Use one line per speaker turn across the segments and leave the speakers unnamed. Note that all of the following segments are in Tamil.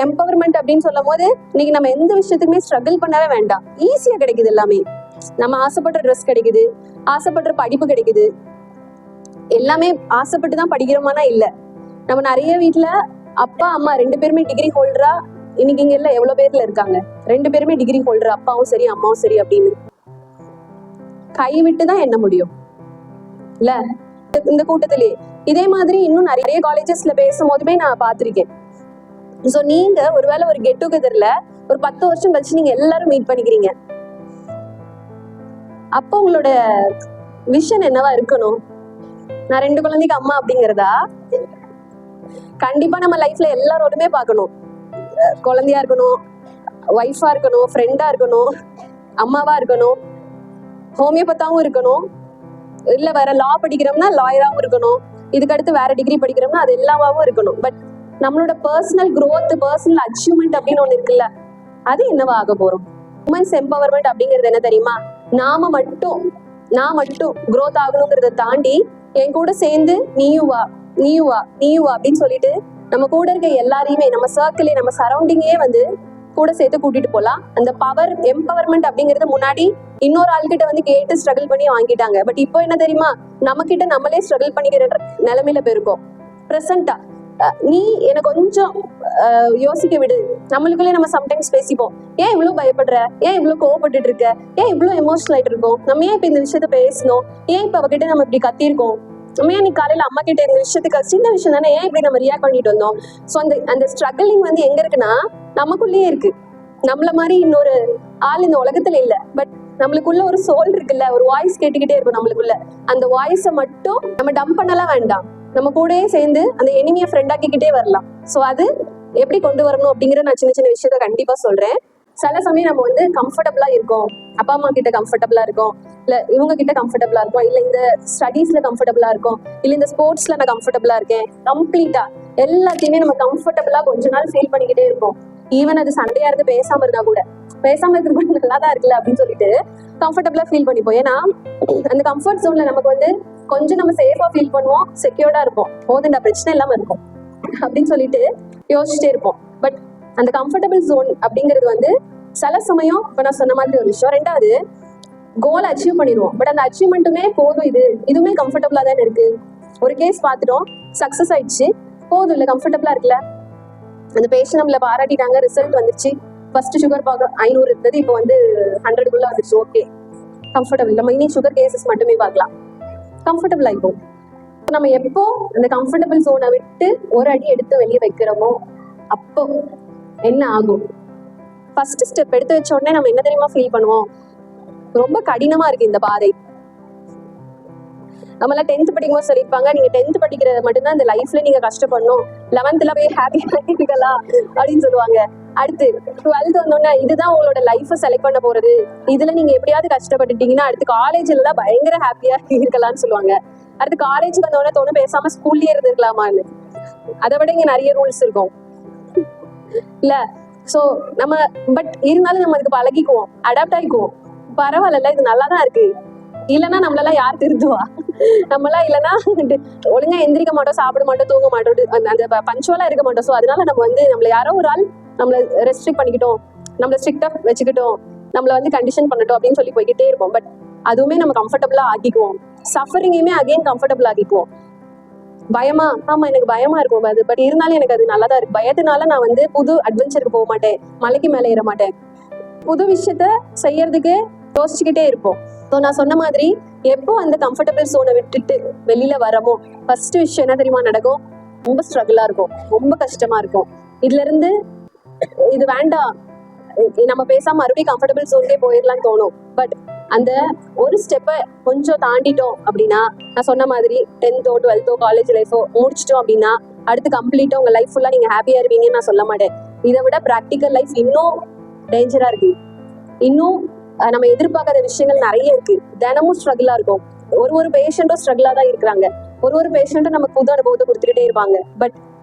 எம்பவர்மெண்ட் அப்படின்னு சொல்லும் போது இன்னைக்கு நம்ம எந்த விஷயத்துக்குமே ஸ்ட்ரகிள் பண்ணவே வேண்டாம், ஈஸியா கிடைக்குது எல்லாமே. நம்ம ஆசைப்பட்ட ட்ரெஸ் கிடைக்குது, ஆசைப்பட்ட படிப்பு கிடைக்குது, எல்லாமே ஆசைப்பட்டு தான் படிக்கிறோமானா இல்ல. நம்ம நிறைய வீட்டுல அப்பா அம்மா 2 பேருமே டிகிரி ஹோல்டரா இன்னைக்கு இங்க எல்லாம் எவ்வளவு பேர்ல இருக்காங்க, 2 பேருமே டிகிரி ஹோல்டர், அப்பாவும் சரி அம்மாவும் சரி அப்படின்னு கைவிட்டு தான் எண்ண முடியும் இல்ல இந்த கூட்டத்திலேயே. இதே மாதிரி இன்னும் நிறைய காலேஜஸ்ல பேசும் போதுமே நான் பார்த்திருக்கேன். சோ நீங்க ஒருவேளை ஒரு கெட் டுகெதர்ல ஒரு 10 வருஷம் கழிச்சு நீங்க எல்லாரும் மீட் பண்ணிக்கிறீங்க, அப்போ உங்களோட விஷன் என்னவா இருக்கணும்? நான் 2 குழந்தைக்கு அம்மா அப்படிங்கிறதா? கண்டிப்பா நம்ம லைஃப்ல எல்லாரோடுமே பார்க்கணும், குழந்தையா இருக்கணும், ஒய்ஃபா இருக்கணும், ஃப்ரெண்டா இருக்கணும், அம்மாவா இருக்கணும், ஹோமியோபத்தாவும் இருக்கணும், இல்ல வேற லா படிக்கிறோம்னா லாயராவும் இருக்கணும், இதுக்கு அடுத்து வேற டிகிரி படிக்கிறோம்னா அது எல்லாவாவும் இருக்கணும். பட் நம்மளோட பர்சனல் growth, பர்சனல் அச்சீவ்மெண்ட் அப்படின்னு ஒண்ணு இருக்குல்ல, அது என்னவா ஆக போறோம்? உமன்ஸ் எம்பவர்மெண்ட் அப்படிங்கிறது என்ன தெரியுமா? நான் மட்டும் growth ஆகணுங்கிறத தாண்டி என் கூட சேர்ந்து நீயும் வா நீயும் வா நீயும் வா அப்படின்னு சொல்லிட்டு நம்ம கூட இருக்க எல்லாரையுமே, நம்ம சர்க்கிளே, நம்ம சரௌண்டிங்கே வந்து கூட சேர்த்து கூட்டிட்டு போலாம். அந்த பவர் எம்பவர்மெண்ட் அப்படிங்கிறது முன்னாடி இன்னொரு ஆள்கிட்ட வந்து கேட்டு ஸ்ட்ரகிள் பண்ணி வாங்கிட்டாங்க. பட் இப்போ என்ன தெரியுமா, நம்ம கிட்ட நம்மளே ஸ்ட்ரகிள் பண்ணிக்கிற நிலைமையில போயிருக்கோம். பிரசண்டா நீ எனக்கு கொஞ்சம் யோசிக்க விடு, நம்மளுக்குள்ளே நம்ம சம்டைம்ஸ் பேசிப்போம். ஏன் இவ்வளவு பயப்படுற, ஏன் இவ்வளவு கோவப்பட்டுட்டு இருக்க, ஏன் இவ்வளவு எமோஷனல் ஆயிட்டு இருக்கோம், நம்ம ஏன் இப்ப இந்த விஷயத்த பேசணும், ஏன் இப்ப அவகிட்ட நம்ம இப்படி கத்திருக்கோம், நம்ம ஏன் நீ காலையில அம்மா கிட்ட இந்த விஷயத்துக்கு சின்ன விஷயம் தானே ஏன் இப்படி நம்ம ரியாக்ட் பண்ணிட்டு வந்தோம். ஸோ அந்த ஸ்ட்ரகிளிங் வந்து எங்க இருக்குன்னா நமக்குள்ளேயே இருக்கு. நம்மள மாதிரி இன்னொரு ஆள் இந்த உலகத்துல இல்ல, பட் நம்மளுக்குள்ள ஒரு சோல் இருக்குல்ல, ஒரு வாய்ஸ் கேட்டுக்கிட்டே இருக்கும் நம்மளுக்குள்ள. அந்த வாய்ஸை மட்டும் நம்ம டம்ப் பண்ணலாம் வேண்டாம், நம்ம கூடயே சேர்ந்து அந்த எனிமியை ஃப்ரெண்ட் ஆக்கிக்கிட்டே வரலாம். ஸோ அது எப்படி கொண்டு வரணும் அப்படிங்கிற நான் சின்ன சின்ன விஷயத்த கண்டிப்பா சொல்றேன். சில சமயம் நம்ம வந்து கம்ஃபர்டபுளா இருக்கோம், அப்பா அம்மா கிட்ட கம்ஃபர்டபுளா இருக்கும், இல்ல இவங்க கிட்ட கம்ஃபர்டபுளா இருக்கும், இல்ல இந்த ஸ்டடீஸ்ல கம்ஃபர்டபுளா இருக்கும், இல்ல இந்த ஸ்போர்ட்ஸ்ல நான் கம்ஃபர்டபுளா இருக்கேன், கம்ப்ளீட்டா எல்லாத்தையுமே நம்ம கம்ஃபர்டபுளா கொஞ்ச நாள் ஃபீல் பண்ணிக்கிட்டே இருப்போம். ஈவன் அது சண்டையா இருந்து பேசாம இருந்தா கூட, பேசாம இருக்கிறது நல்லா தான் இருக்குல்ல அப்படின்னு சொல்லிட்டு கம்ஃபர்டபுளா ஃபீல் பண்ணிப்போம். ஏன்னா அந்த கம்ஃபர்ட் ஜோன்ல நமக்கு வந்து கொஞ்சம் நம்ம சேஃபா ஃபீல் பண்ணுவோம், செக்யூர்டா இருப்போம், போதுண்டா பிரச்சனை இல்லாம இருக்கும் அப்படின்னு சொல்லிட்டு யோசிச்சுட்டே இருப்போம். பட் அந்த கம்ஃபர்டபுள் ஜோன் அப்படிங்கிறது வந்து சில சமயம் இப்ப நான் சொன்ன மாதிரி ஒரு விஷயம். ரெண்டாவது, கோல் அச்சீவ் பண்ணிடுவோம், பட் அந்த அச்சீவ்மெண்ட்டுமே போதும், இதுவுமே கம்ஃபர்டபுளா தானே இருக்கு. ஒரு கேஸ் பார்த்துட்டோம், சக்சஸ் ஆயிடுச்சு, போதும் இல்ல, கம்ஃபர்டபுளா இருக்குல்ல, அந்த பேஷண்ட் நம்மள பாராட்டிட்டாங்க, ரிசல்ட் வந்துருச்சு, ஃபர்ஸ்ட் சுகர் பார்க்க 500 இருந்தது, இப்போ வந்து 100க்குள்ள வந்துருச்சு, ஓகே கம்ஃபர்டபுள். நம்ம இனி சுகர் கேசஸ் மட்டுமே பார்க்கலாம், கம்ஃபர்டபுள் ஆயிப்போம். நம்ம எப்போ அந்த கம்ஃபர்டபுள் ஜோனை விட்டு ஒரு அடி எடுத்து வெளியே வைக்கிறோமோ அப்போ என்ன ஆகும்? ஃபர்ஸ்ட் ஸ்டெப் எடுத்து வச்ச உடனே நம்ம என்ன தெரியுமா ஃபீல் பண்ணுவோம்? ரொம்ப கடினமா இருக்கு இந்த பாதை. நம்மளாம் 10th படிக்கும்போது சொல்லியிருப்பாங்க, நீங்க 10th படிக்கிறது மட்டும்தான் இந்த லைஃப்ல நீங்க கஷ்டப்படணும், 11th போய் ஹாப்பியா இருக்கலாம் அப்படின்னு சொல்லுவாங்க. அடுத்து 12th வந்தோடனே இதுதான் உங்களோட லைஃபை செலக்ட் பண்ண போறது, இதுல நீங்க எப்படியாவது கஷ்டப்பட்டுட்டீங்கன்னா அடுத்து காலேஜ்ல தான் பயங்கர ஹாப்பியா இருக்கலாம்னு சொல்லுவாங்க. அடுத்து காலேஜ் வந்தோடனே தோணும் பேசாம ஸ்கூல்லயே இருந்திருக்கலாமான்னு. அதை விட இங்க நிறைய ரூல்ஸ் இருக்கும் இல்ல. சோ நம்ம பட் இருந்தாலும் நம்ம அதுக்கு பழகிக்குவோம், அடாப்ட் ஆகிக்குவோம். பரவாயில்ல, இது நல்லாதான் இருக்கு, இல்லைன்னா நம்மளெல்லாம் யார் திருந்துவா? நம்மளாம் இல்லைன்னா ஒழுங்கா எந்திரிக்க மாட்டோம், சாப்பிட மாட்டோம், தூங்க மாட்டோம், அந்த பஞ்சுவலா இருக்க மாட்டோம். ஸோ அதனால நம்ம வந்து நம்மள யாரோ ஒரு ஆள் நம்மளை ரெஸ்ட்ரிக்ட் பண்ணிக்கிட்டோம், நம்மள ஸ்ட்ரிக்டா வச்சுக்கிட்டோம், நம்மள வந்து கண்டிஷன் பண்ணட்டும் அப்படின்னு சொல்லி போய்கிட்டே இருப்போம். பட் அதுவுமே நம்ம கம்ஃபர்டபுளா ஆக்கிக்குவோம், சஃபரிங்கையுமே அகைன் கம்ஃபர்டபுள் ஆக்கிக்குவோம். பயமா, ஆமா எனக்கு பயமா இருக்கும் அது, பட் இருந்தாலும் எனக்கு அது நல்லாதான் இருக்கு. பயத்தினால நான் வந்து புது அட்வென்ச்சருக்கு போக மாட்டேன், மலைக்கு மேலே ஏற மாட்டேன், புது விஷயத்த செய்யறதுக்கு யோசிச்சுக்கிட்டே இருப்போம். ஸோ நான் சொன்ன மாதிரி எப்போ அந்த கம்ஃபர்டபுள் ஜோனை விட்டுட்டு வெளியில வரமோ ஃபர்ஸ்ட் விஷயம் என்ன தெரியுமா நடக்கும்? ரொம்ப ஸ்ட்ரகிளா இருக்கும், ரொம்ப கஷ்டமா இருக்கும். இதுல இருந்து இது வேண்டாம், நம்ம பேசாம மறுபடியும் கம்ஃபர்டபுள் ஜோன்லயே போயிடலாம்னு தோணும். பட் அந்த ஒரு ஸ்டெப்பை கொஞ்சம் தாண்டிட்டோம் அப்படின்னா, நான் சொன்ன மாதிரி 10th 12th காலேஜ் லைஃபோ முடிச்சிட்டோம் அப்படின்னா அடுத்து கம்ப்ளீட்டா உங்க லைஃப் ஃபுல்லா நீங்க ஹாப்பியா இருப்பீங்கன்னு நான் சொல்ல மாட்டேன். இதை விட ப்ராக்டிக்கல் லைஃப் இன்னும் டேஞ்சரா இருக்கு, இன்னும் நம்ம எதிர்பார்க்காத விஷயங்கள் நிறைய இருக்கு. தினமும் ஸ்ட்ரகிளா இருக்கும், ஒரு பேஷண்ட்டும் ஸ்ட்ரகிளா தான் இருக்கிறாங்க, ஒரு பேஷண்ட்டும் நமக்கு புது அனுபவத்தை கொடுத்துக்கிட்டே இருப்பாங்க. பட்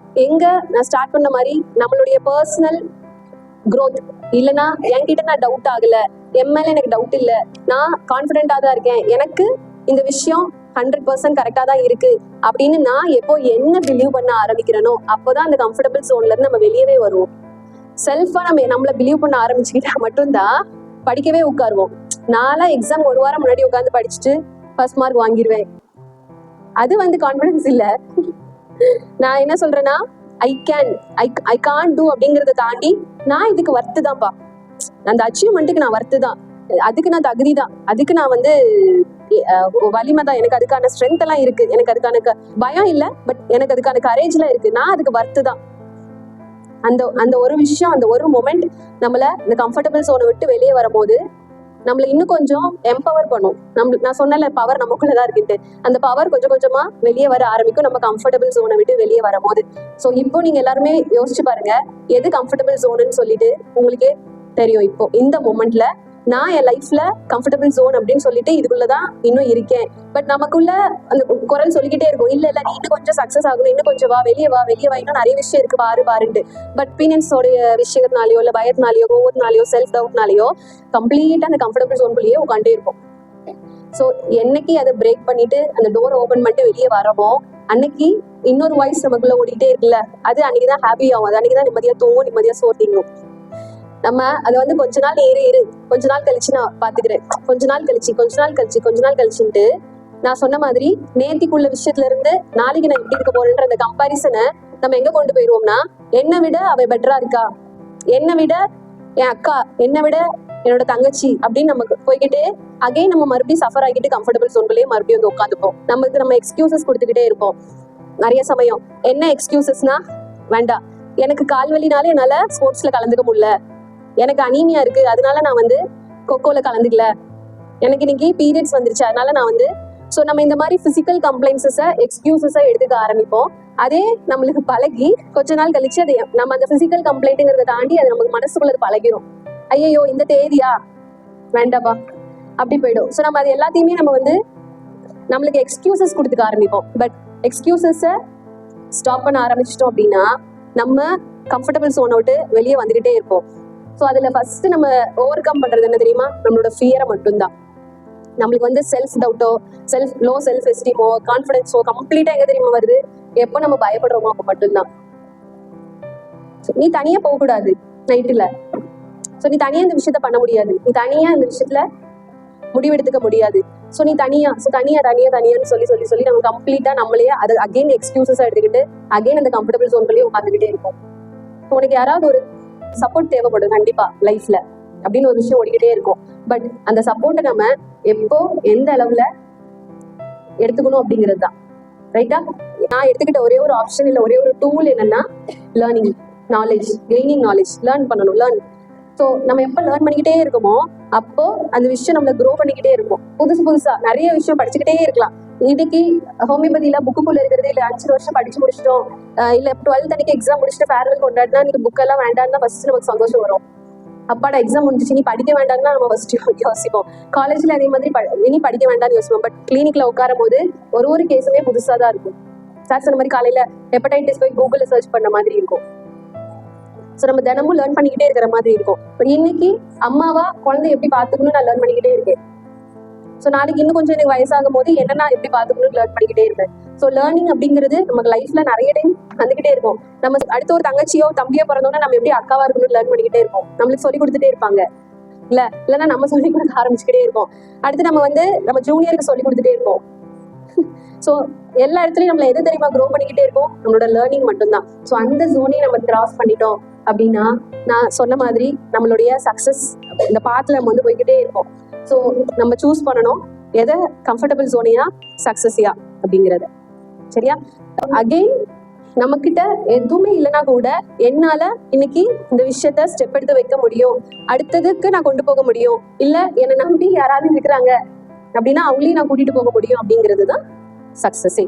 எங்க நான் ஸ்டார்ட் பண்ண மாதிரி நம்மளுடைய பர்சனல் growth இல்லைன்னா என்கிட்ட நான் டவுட் ஆகல, என் மேல எனக்கு டவுட் இல்லை, நான் கான்ஃபிடென்டா தான் இருக்கேன், எனக்கு இந்த விஷயம் 100% கரெக்டா தான் இருக்கு அப்படின்னு நான் எப்போ என்ன பிலீவ் பண்ண ஆரம்பிக்கிறேனோ அப்போதான் அந்த கம்ஃபர்டபுள் ஜோன்ல இருந்து நம்ம வெளியவே வருவோம். செல்ஃபா நம்மள பிலீவ் பண்ண ஆரம்பிச்சுக்கிட்டா மட்டும்தான் படிக்கவே உட்காருவோம். நான்லாம் எக்ஸாம் ஒரு வாரம் முன்னாடி உட்காந்து படிச்சுட்டு ஃபர்ஸ்ட் மார்க் வாங்கிடுவேன். அது வந்து கான்ஃபிடன்ஸ் இல்ல. நான் என்ன சொல்றேன்னா, ஐ கான் டூ அப்படிங்கறத தாண்டி நான் இதுக்கு வர்த்து தான்ப்பா, அந்த அச்சீவ்மெண்ட்டுக்கு நான் வர்த்து தான், அதுக்கு நான் தகுதி தான், அதுக்கு நான் வந்து வலிமை தான், எனக்கு அதுக்கான ஸ்ட்ரென்த் எல்லாம் இருக்கு, எனக்கு அதுக்கான பயம் இல்ல, பட் எனக்கு அதுக்கான கரேஜ் எல்லாம் இருக்கு, நான் அதுக்கு வர்த்து தான். அந்த ஒரு விஷயம், அந்த ஒரு மொமெண்ட் நம்மள இந்த கம்ஃபர்டபிள் ஜோனை விட்டு வெளியே வரும்போது நம்மள இன்னும் கொஞ்சம் எம்பவர் பண்ணும். நான் சொன்னல பவர் நமக்குள்ளதான் இருக்குன்ட்டு, அந்த பவர் கொஞ்சம் கொஞ்சமா வெளியே வர ஆரம்பிக்கும் நம்ம கம்ஃபர்டபிள் ஜோனை விட்டு வெளியே வரும்போது. ஸோ இப்போ நீங்க எல்லாருமே யோசிச்சு பாருங்க, எது கம்ஃபர்டபிள் ஜோனுன்னு சொல்லிட்டு உங்களுக்கே தெரியும். இப்போ இந்த மொமெண்ட்ல நான் என் லைஃப்ல கம்ஃபர்டபிள் ஜோன் அப்படின்னு சொல்லிட்டு இதுக்குள்ளதான் இன்னும் இருக்கேன். பட் நமக்குள்ள அந்த குரல் சொல்லிக்கிட்டே இருக்கும், இல்ல நீ இன்னும் கொஞ்சம் சக்சஸ் ஆகணும், இன்னும் கொஞ்சம் வெளியே வா இன்னும் நிறைய விஷயம் இருக்கு பாருன்ட்டு. பட் பீனியன்ஸோடைய விஷயத்தினாலயோ இல்ல பயத்தினாலயோ கோவத்தினாலயோ செல்ஃப் டவுட்னாலயோ கம்ப்ளீட்டா அந்த கம்ஃபர்டபிள் ஜோன்குள்ளேயே உட்காண்டே இருக்கும். ஸோ என்னைக்கு அதை பிரேக் பண்ணிட்டு அந்த டோர் ஓபன் பண்ணிட்டு வெளியே வரமோ அன்னைக்கு இன்னொரு வாய்ஸ் நமக்குள்ள ஓடிட்டே இருக்குல்ல, அது அன்னைக்குதான் ஹாப்பி ஆகும், அது அன்னைக்குதான் நிம்மதியா தூங்கும், நிம்மதியா சோர்த்திங்கும். நம்ம அதை வந்து கொஞ்ச நாள் இரு கொஞ்ச நாள் கழிச்சு நான் பாத்துக்கிறேன், கொஞ்ச நாள் கழிச்சுட்டு நான் சொன்ன மாதிரி நேத்திக்குள்ள விஷயத்துல இருந்து நாளைக்கு நான் எப்படி இருக்க போறேன்ற அந்த கம்பாரிசனை நம்ம எங்க கொண்டு போயிருவோம்னா, என்னை விட அவ பெட்டரா இருக்கா, என்னை விட என் அக்கா, என்னை விட என்னோட தங்கச்சி அப்படின்னு நமக்கு போய்கிட்டே அகைன் நம்ம மறுபடியும் சஃபர் ஆகிட்டு கம்ஃபர்டபிள் ஜோன்குள்ளேயே மறுபடியும் வந்து உட்காந்துப்போம். நம்ம எக்ஸ்கியூசஸ் கொடுத்துக்கிட்டே இருப்போம். நிறைய சமயம் என்ன எக்ஸ்கியூசஸ்னா, வேண்டாம் எனக்கு கால்வலினாலே என்னால ஸ்போர்ட்ஸ்ல கலந்துக்க முடியல, எனக்கு அனீமியா இருக்கு அதனால நான் வந்து கொக்கோல கலந்துக்கல, எனக்கு இன்னைக்கு பீரியட்ஸ் வந்துருச்சு அதனால நான் வந்து. ஸோ நம்ம இந்த மாதிரி பிசிக்கல் கம்ப்ளைண்ட்ஸை எக்ஸ்கியூசஸா எடுத்துக்க ஆரம்பிப்போம். அதே நம்மளுக்கு பழகி கொஞ்ச நாள் கழிச்சு அது நம்ம அந்த பிசிக்கல் கம்ப்ளைண்ட்டுங்கிறத தாண்டி அது நமக்கு மனசுக்குள்ள பழகிரும். ஐயோ இந்த தேதியா வேண்டாப்பா அப்படி போயிடும். ஸோ நம்ம அது எல்லாத்தையுமே நம்ம வந்து நம்மளுக்கு எக்ஸ்கியூசஸ் கொடுத்துக்க ஆரம்பிப்போம். பட் எக்ஸ்கியூசஸை ஸ்டாப் பண்ண ஆரம்பிச்சிட்டோம் அப்படின்னா நம்ம கம்ஃபர்டபிள் ஜோனை விட்டு வெளியே வந்துகிட்டே இருப்போம். ஸோ அதுல ஃபர்ஸ்ட் நம்ம ஓவர் கம் பண்றது என்ன தெரியுமா, நம்மளோட ஃபியரை மட்டும்தான். நம்மளுக்கு வந்து செல்ஃப் டவுட்டோ லோ செல்ஃப் எஸ்டீமோ கான்ஃபிடன்ஸோ கம்ப்ளீட்டா எங்க தெரியுமா வருது, எப்போ நம்ம பயப்படுறோமோ அப்போ மட்டும்தான். நீ தனியா போக கூடாது நைட்டுல, ஸோ நீ தனியா இந்த விஷயத்த பண்ண முடியாது, நீ தனியா இந்த விஷயத்துல முடிவெடுத்துக்க முடியாது, ஸோ நீ தனியான்னு சொல்லி நம்ம கம்ப்ளீட்டா நம்மளே அது அகைன் எக்ஸ்கியூசஸா எடுத்துக்கிட்டு அகைன் அந்த கம்ஃபர்டபிள் ஜோன்குள்ளேயே உட்காந்துக்கிட்டே இருக்கும். உனக்கு யாராவது ஒரு சப்போர்ட் தேவைப்படும் கண்டிப்பா லைஃப்ல அப்படின்னு ஒரு விஷயம் ஓடிக்கிட்டே இருக்கும். பட் அந்த சப்போர்ட்டை நம்ம எப்போ எந்த அளவுல எடுத்துக்கணும் அப்படிங்கிறது தான். ரைட்டா? நான் எடுத்துக்கிட்ட ஒரே ஒரு ஆப்ஷன் இல்ல ஒரே ஒரு டூல் என்னன்னா learning knowledge, gaining knowledge, learn பண்ணணும். ஸோ நம்ம எப்போ லேர்ன் பண்ணிக்கிட்டே இருக்கோமோ அப்போ அந்த விஷயம் நம்மள க்ரோ பண்ணிக்கிட்டே இருக்கும். புதுசா நிறைய விஷயம் படிச்சுக்கிட்டே இருக்கலாம். இன்னைக்கு ஹோமியோபதியில புக்குக்குள்ள இருக்கிறது இல்ல 5 வருஷம் படிச்சு முடிச்சிட்டோம், இல்ல 12th அன்னைக்கு எக்ஸாம் முடிச்சுட்டு ஃபேர்வெல் கொண்டாடினா நீங்க புக் எல்லாம் வேண்டாம்னா ஃபர்ஸ்ட் நமக்கு சந்தோஷம் வரும். அப்பாடா எக்ஸாம் முடிஞ்சிச்சு நீ படிக்க வேண்டாம்னா நம்ம ஃபர்ஸ்ட் யோசிப்போம். காலேஜ்ல அதே மாதிரி இனி படிக்க வேண்டாம்னு யோசிப்போம். பட் கிளினிக்ல உட்காரும் போது ஒரு கேஸுமே புதுசா தான் இருக்கும். சார் சொன்ன மாதிரி காலையில ஹெப்படைட்டிஸ் போய் கூகுள்ல சர்ச் பண்ண மாதிரி இருக்கும். ஸோ நம்ம தினமும் லேர்ன் பண்ணிக்கிட்டே இருக்கிற மாதிரி இருக்கும். பட் இன்னைக்கு அம்மாவா குழந்தை எப்படி பார்த்துக்கணும்னு நான் லேர்ன் பண்ணிக்கிட்டே இருக்கேன். ஸோ நாளைக்கு இன்னும் கொஞ்சம் எனக்கு வயசாகும் போது என்னன்னா எப்படி பார்த்துக்கணும்னு லேர்ன் பண்ணிக்கிட்டே இருப்பேன். ஸோ லேர்னிங் அப்படிங்கிறது நமக்கு லைஃப்ல நிறைய டைம் வந்துகிட்டே இருக்கும். நம்ம அடுத்த ஒரு தங்கச்சியோ தம்பியோ பிறந்தோம்னா நம்ம எப்படி அக்காவா இருக்கணும்னு லேர்ன் பண்ணிக்கிட்டே இருப்போம். நம்மளுக்கு சொல்லி கொடுத்துட்டே இருப்பாங்க இல்லைன்னா நம்ம சொல்லி கொடுக்க ஆரம்பிச்சுக்கிட்டே இருப்போம். அடுத்து நம்ம ஜூனியருக்கு சொல்லி கொடுத்துட்டே இருப்போம். ஸோ எல்லா இடத்துலயும் நம்மள எது தெரியுமா க்ரோ பண்ணிக்கிட்டே இருக்கோம், நம்மளோட லேர்னிங் மட்டும்தான். ஸோ அந்த ஜோனையும் நம்ம கிராஸ் பண்ணிட்டோம் அப்படின்னா நான் சொன்ன மாதிரி நம்மளுடைய சக்சஸ் இந்த பாத்துல நம்ம வந்து போய்கிட்டே இருக்கோம். ஸோ நம்ம சூஸ் பண்ணணும் எதை கம்ஃபர்டபிள் ஜோனையா சக்சஸியா அப்படிங்கிறத. சரியா? அகெயின் நம்ம கிட்ட எதுவுமே இல்லைன்னா கூட என்னால இன்னைக்கு இந்த விஷயத்த ஸ்டெப் எடுத்து வைக்க முடியும், அடுத்ததுக்கு நான் கொண்டு போக முடியும், இல்ல என்னை நம்பி யாராவது இருக்கிறாங்க அப்படின்னா அவங்களையும் நான் கூட்டிட்டு போக முடியும் அப்படிங்கிறது தான் சக்சஸே.